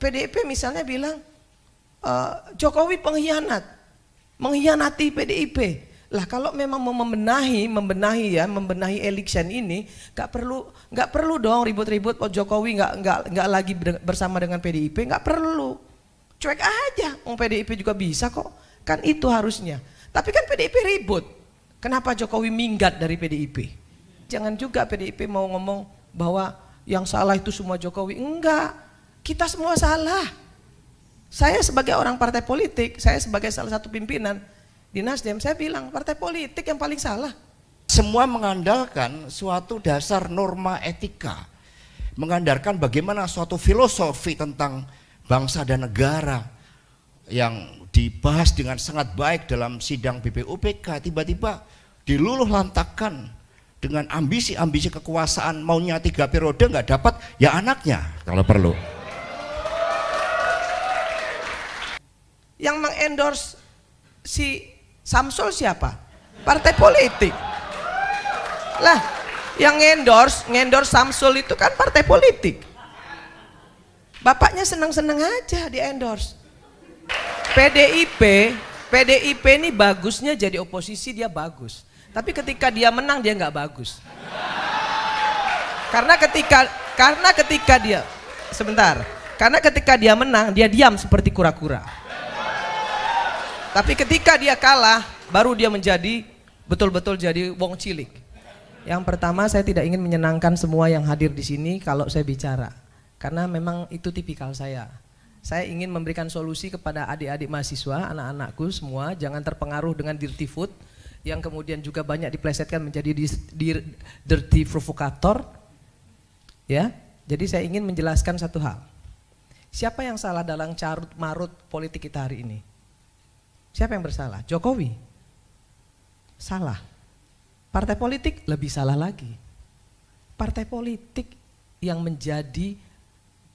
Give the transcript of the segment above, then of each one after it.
PDIP misalnya bilang Jokowi pengkhianat, mengkhianati PDIP. Lah kalau memang mau membenahi election ini, nggak perlu dong ribut-ribut. Jokowi nggak lagi bersama dengan PDIP, nggak perlu. Cuek aja, PDIP juga bisa kok. Kan itu harusnya. Tapi kan PDIP ribut. Kenapa Jokowi minggat dari PDIP? Jangan juga PDIP mau ngomong bahwa yang salah itu semua Jokowi. Enggak, kita semua salah. Saya sebagai orang partai politik, saya sebagai salah satu pimpinan di Nasdem, saya bilang partai politik yang paling salah. Semua mengandalkan suatu dasar norma etika, mengandalkan bagaimana suatu filosofi tentang bangsa dan negara yang dibahas dengan sangat baik dalam sidang BPUPK, tiba-tiba diluluh lantakkan dengan ambisi-ambisi kekuasaan, maunya 3 periode nggak dapat, ya anaknya kalau perlu. Yang mengendorse si Samsul siapa? Partai politik. Lah, yang ngendorse Samsul itu kan partai politik. Bapaknya senang-senang aja di endorse. PDIP ini bagusnya jadi oposisi, dia bagus. Tapi ketika dia menang dia nggak bagus. Karena ketika dia menang dia diam seperti kura-kura. Tapi ketika dia kalah, baru dia menjadi betul-betul jadi wong cilik. Yang pertama, saya tidak ingin menyenangkan semua yang hadir di sini kalau saya bicara. Karena memang itu tipikal saya. Saya ingin memberikan solusi kepada adik-adik mahasiswa, anak-anakku semua, jangan terpengaruh dengan dirty food yang kemudian juga banyak diplesetkan menjadi dirty provokator. Ya. Jadi saya ingin menjelaskan satu hal. Siapa yang salah dalam carut marut politik kita hari ini? Siapa yang bersalah? Jokowi. Salah. Partai politik lebih salah lagi. Partai politik yang menjadi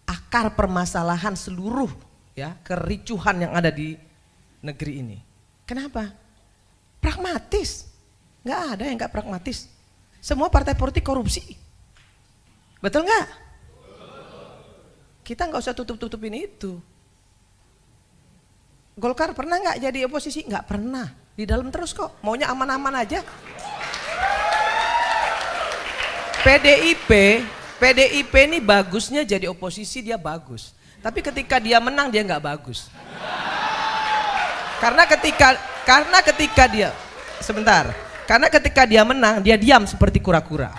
akar permasalahan seluruh ya kericuhan yang ada di negeri ini. Kenapa? Pragmatis. Nggak ada yang nggak pragmatis. Semua partai politik korupsi. Betul nggak? Kita nggak usah tutup-tutupin itu. Golkar pernah nggak jadi oposisi? Nggak pernah. Di dalam terus kok. Maunya aman-aman aja. PDIP ini bagusnya jadi oposisi, dia bagus. Tapi ketika dia menang dia nggak bagus. Karena ketika dia menang dia diam seperti kura-kura.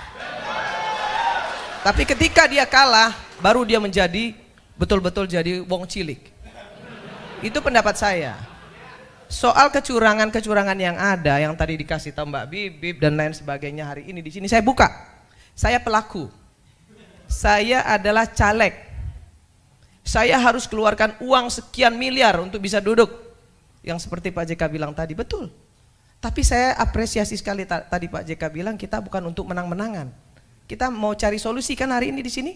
Tapi ketika dia kalah, baru dia menjadi betul-betul jadi wong cilik. Itu pendapat saya. Soal kecurangan yang ada, yang tadi dikasih tahu Mbak Bibip dan lain sebagainya, hari ini di sini saya buka. Saya pelaku. Saya adalah caleg. Saya harus keluarkan uang sekian miliar untuk bisa duduk. Yang seperti Pak JK bilang tadi, betul. Tapi saya apresiasi sekali tadi Pak JK bilang kita bukan untuk menang-menangan. Kita mau cari solusi kan hari ini di sini.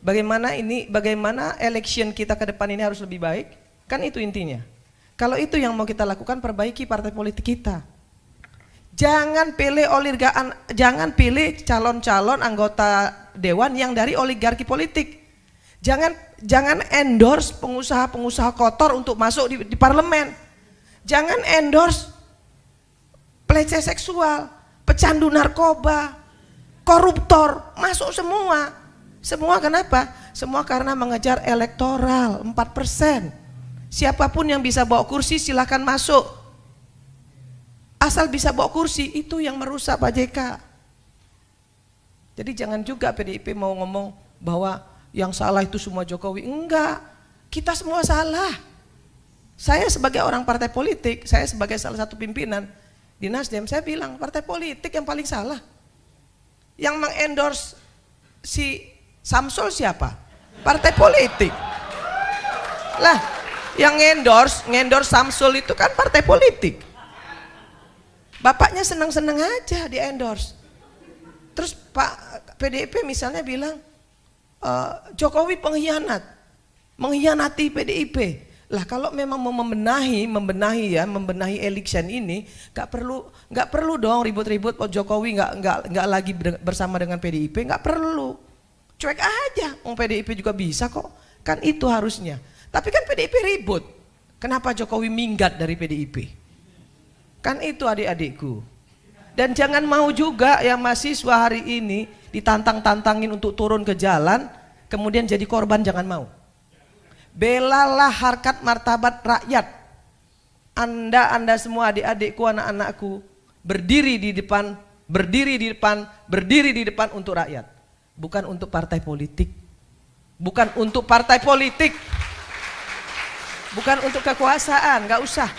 Bagaimana election kita ke depan ini harus lebih baik. Kan itu intinya. Kalau itu yang mau kita lakukan, perbaiki partai politik kita. Jangan pilih calon-calon anggota dewan yang dari oligarki politik. Jangan endorse pengusaha-pengusaha kotor untuk masuk di parlemen. Jangan endorse pelecehan seksual, pecandu narkoba, koruptor, masuk semua. Semua kenapa? Semua karena mengejar elektoral 4%. Siapapun yang bisa bawa kursi silahkan masuk. Asal bisa bawa kursi, itu yang merusak Pak JK. Jadi jangan juga PDIP mau ngomong bahwa yang salah itu semua Jokowi. Enggak, kita semua salah. Saya sebagai orang partai politik, saya sebagai salah satu pimpinan di Nasdem, saya bilang partai politik yang paling salah. Yang mengendorse si Samsul siapa? Partai politik. Lah, yang ngendorse Samsul itu kan partai politik. Bapaknya senang-senang aja di endorse. Terus Pak PDIP misalnya bilang Jokowi pengkhianat, mengkhianati PDIP. Lah kalau memang mau membenahi election ini, nggak perlu dong ribut-ribut. Jokowi nggak lagi bersama dengan PDIP, nggak perlu. Cuek aja, PDIP juga bisa kok. Kan itu harusnya. Tapi kan PDIP ribut. Kenapa Jokowi minggat dari PDIP? Kan itu adik-adikku. Dan jangan mau juga yang mahasiswa hari ini ditantang-tantangin untuk turun ke jalan, kemudian jadi korban, jangan mau. Belalah harkat martabat rakyat. Anda semua adik-adikku, anak-anakku, berdiri di depan untuk rakyat. Bukan untuk partai politik. Bukan untuk partai politik. Bukan untuk kekuasaan, gak usah.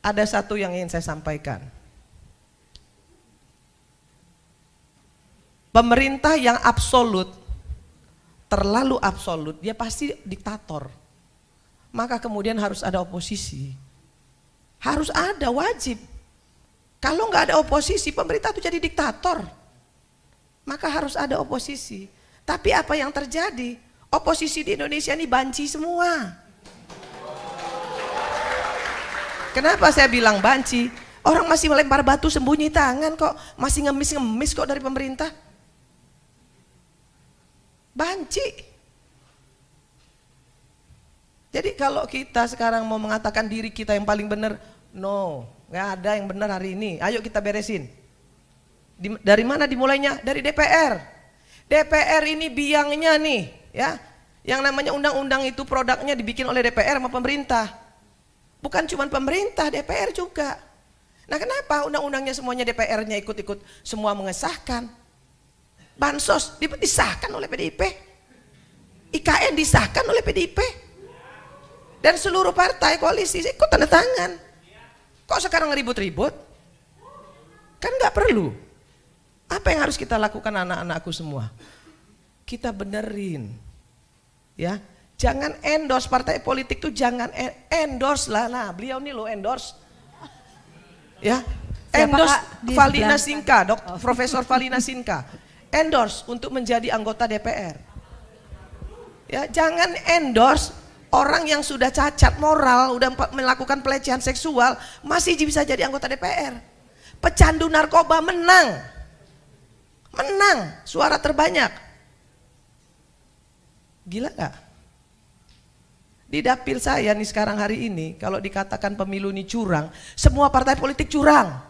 Ada satu yang ingin saya sampaikan. Pemerintah yang absolut, terlalu absolut, dia pasti diktator. Maka kemudian harus ada oposisi. Harus ada, wajib. Kalau nggak ada oposisi, pemerintah itu jadi diktator. Maka harus ada oposisi. Tapi apa yang terjadi? Oposisi di Indonesia ini banci semua. Kenapa saya bilang banci? Orang masih melempar batu sembunyi tangan kok, masih ngemis kok dari pemerintah. Banci. Jadi kalau kita sekarang mau mengatakan diri kita yang paling benar, no, nggak ada yang benar hari ini. Ayo kita beresin. Dari mana dimulainya? Dari DPR. DPR ini biangnya nih, ya. Yang namanya undang-undang itu produknya dibikin oleh DPR sama pemerintah. Bukan cuma pemerintah, DPR juga. Nah kenapa undang-undangnya semuanya DPR-nya ikut-ikut semua mengesahkan? Bansos disahkan oleh PDIP, IKN disahkan oleh PDIP, dan seluruh partai koalisi ikut tanda tangan. Kok sekarang ribut-ribut? Kan nggak perlu. Apa yang harus kita lakukan anak-anakku semua? Kita benerin, ya. Jangan endorse partai politik tuh, jangan endorse lah. Nah beliau nih lo endorse, ya. Endorse Valina Sinka, Profesor Valina Sinka. Endorse untuk menjadi anggota DPR. Ya, jangan endorse orang yang sudah cacat moral, udah melakukan pelecehan seksual, masih bisa jadi anggota DPR. Pecandu narkoba menang, suara terbanyak. Gila gak? Di dapil saya nih sekarang hari ini, kalau dikatakan pemilu ini curang, semua partai politik curang.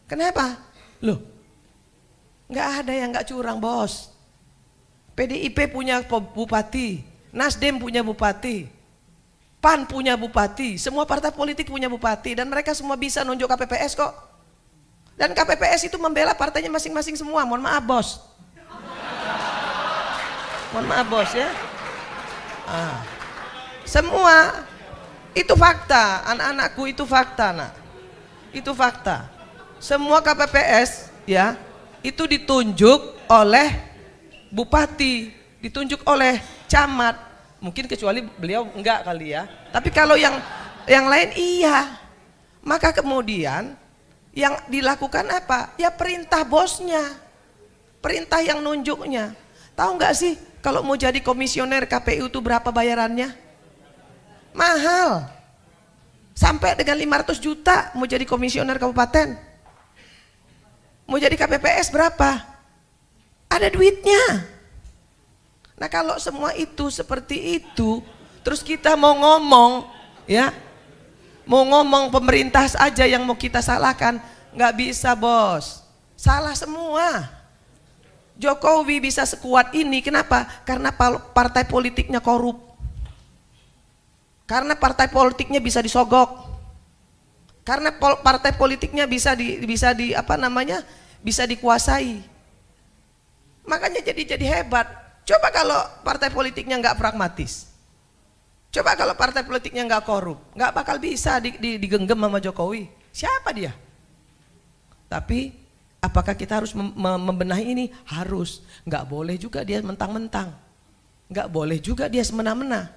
Kenapa? Loh, nggak ada yang nggak curang, bos. PDIP punya bupati, Nasdem punya bupati, PAN punya bupati, semua partai politik punya bupati, dan mereka semua bisa nunjuk KPPS kok. Dan KPPS itu membela partainya masing-masing semua. Mohon maaf, bos. Mohon maaf, bos, ya. Semua itu fakta, anak-anakku, itu fakta, nak. Itu fakta. Semua KPPS, ya, itu ditunjuk oleh bupati, ditunjuk oleh camat. Mungkin kecuali beliau enggak kali ya. Tapi kalau yang lain iya. Maka kemudian yang dilakukan apa? Ya perintah bosnya, perintah yang nunjuknya. Tahu nggak sih kalau mau jadi komisioner KPU itu berapa bayarannya? Mahal. Sampai dengan 500 juta mau jadi komisioner kabupaten. Mau jadi KPPS berapa? Ada duitnya. Nah kalau semua itu seperti itu, terus kita mau ngomong, ya, mau ngomong pemerintah aja yang mau kita salahkan, nggak bisa, bos. Salah semua. Jokowi bisa sekuat ini, kenapa? Karena partai politiknya korup. Karena partai politiknya bisa disogok. Karena partai politiknya bisa dikuasai. Makanya jadi hebat. Coba kalau partai politiknya nggak pragmatis. Coba kalau partai politiknya nggak korup, nggak bakal bisa digenggam sama Jokowi. Siapa dia? Tapi apakah kita harus membenahi ini? Harus. Nggak boleh juga dia mentang-mentang. Nggak boleh juga dia semena-mena.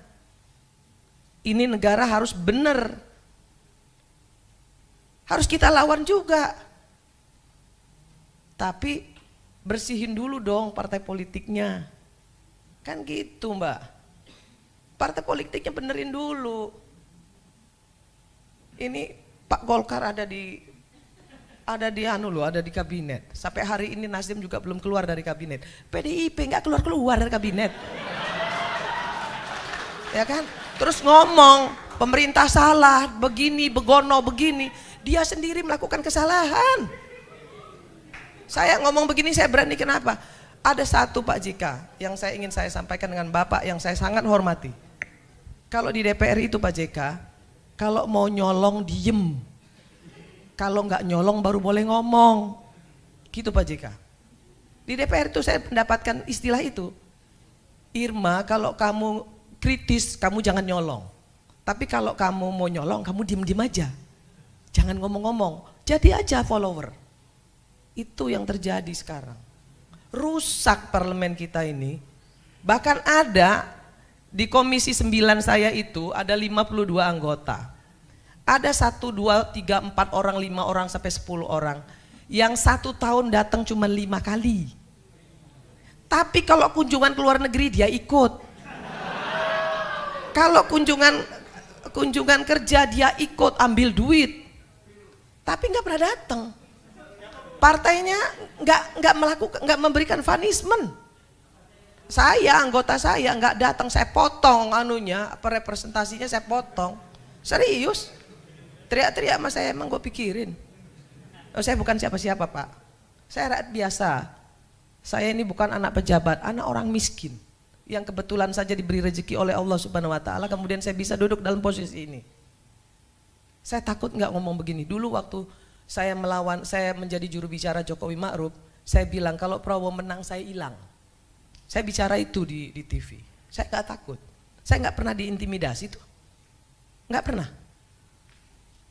Ini negara harus benar. Harus kita lawan juga. Tapi bersihin dulu dong partai politiknya. Kan gitu, Mbak. Partai politiknya benerin dulu. Ini Pak Golkar ada di kabinet. Sampai hari ini Nasdem juga belum keluar dari kabinet. PDIP nggak keluar dari kabinet. Ya kan? Terus ngomong, pemerintah salah, begini, begono, begini. Dia sendiri melakukan kesalahan. Saya ngomong begini saya berani kenapa? Ada satu Pak Jika yang saya ingin saya sampaikan dengan Bapak yang saya sangat hormati. Kalau di DPR itu Pak JK, kalau mau nyolong diem. Kalau nggak nyolong baru boleh ngomong. Gitu Pak JK. Di DPR itu saya mendapatkan istilah itu. Irma, kalau kamu kritis, kamu jangan nyolong. Tapi kalau kamu mau nyolong, kamu diem-diem aja. Jangan ngomong-ngomong. Jadi aja follower. Itu yang terjadi sekarang. Rusak parlemen kita ini. Bahkan ada di komisi 9 saya itu ada 52 anggota. Ada 1, 2, 3, 4 orang, 5 orang sampai 10 orang. Yang 1 tahun datang cuma 5 kali. Tapi kalau kunjungan ke luar negeri dia ikut. Kalau kunjungan kerja dia ikut ambil duit. Tapi nggak pernah datang. Partainya nggak memberikan punishment. Saya anggota saya nggak datang, saya potong anunya, representasinya saya potong. Serius. Teriak-teriak sama saya emang gue pikirin. Oh, saya bukan siapa-siapa Pak. Saya rakyat biasa. Saya ini bukan anak pejabat, anak orang miskin yang kebetulan saja diberi rezeki oleh Allah Subhanahu wa taala, kemudian saya bisa duduk dalam posisi ini. Saya takut nggak ngomong begini. Dulu waktu saya menjadi juru bicara Jokowi Ma'ruf, saya bilang kalau Prabowo menang saya hilang. Saya bicara itu di TV. Saya nggak takut. Saya nggak pernah diintimidasi tuh. Nggak pernah.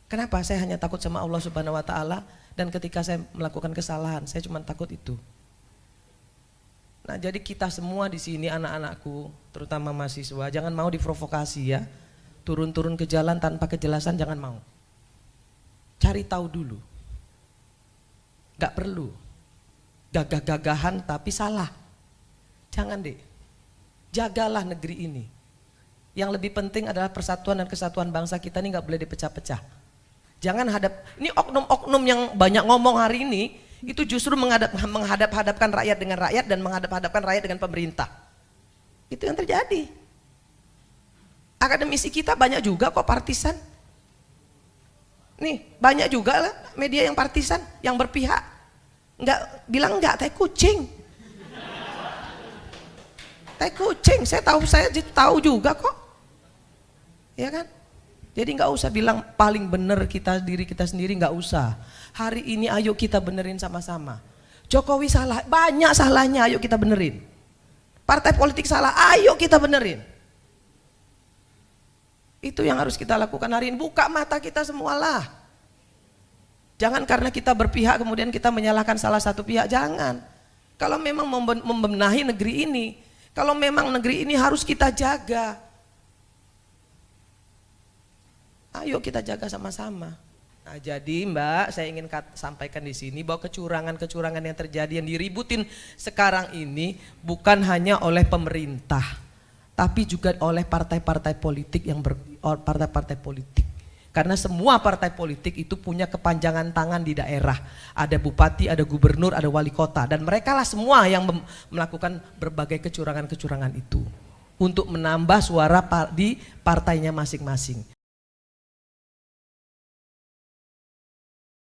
Kenapa? Saya hanya takut sama Allah Subhanahu wa taala, dan ketika saya melakukan kesalahan, saya cuma takut itu. Nah, jadi kita semua di sini anak-anakku, terutama mahasiswa, jangan mau diprovokasi ya. Turun-turun ke jalan tanpa kejelasan jangan mau. Cari tahu dulu. Gak perlu. Gagah-gagahan tapi salah. Jangan deh. Jagalah negeri ini. Yang lebih penting adalah persatuan dan kesatuan bangsa kita ini gak boleh dipecah-pecah. Jangan ini oknum-oknum yang banyak ngomong hari ini, itu justru menghadap-hadapkan rakyat dengan rakyat dan menghadap-hadapkan rakyat dengan pemerintah. Itu yang terjadi. Akademisi kita banyak juga kok partisan. Nih banyak juga lah media yang partisan, yang berpihak. Bilang enggak, tai kucing. Tai kucing, saya tahu juga kok. Ya kan? Jadi nggak usah bilang paling benar diri kita sendiri, nggak usah. Hari ini ayo kita benerin sama-sama. Jokowi salah, banyak salahnya, ayo kita benerin. Partai politik salah, ayo kita benerin. Itu yang harus kita lakukan hari ini. Buka mata kita semualah. Jangan karena kita berpihak kemudian kita menyalahkan salah satu pihak, jangan. Kalau memang membenahi negeri ini, kalau memang negeri ini harus kita jaga, ayo kita jaga sama-sama. Nah, jadi Mbak, saya ingin sampaikan di sini bahwa kecurangan-kecurangan yang terjadi yang diributin sekarang ini bukan hanya oleh pemerintah, tapi juga oleh partai-partai politik partai-partai politik. Karena semua partai politik itu punya kepanjangan tangan di daerah. Ada bupati, ada gubernur, ada wali kota, dan mereka lah semua yang melakukan berbagai kecurangan-kecurangan itu untuk menambah suara di partainya masing-masing.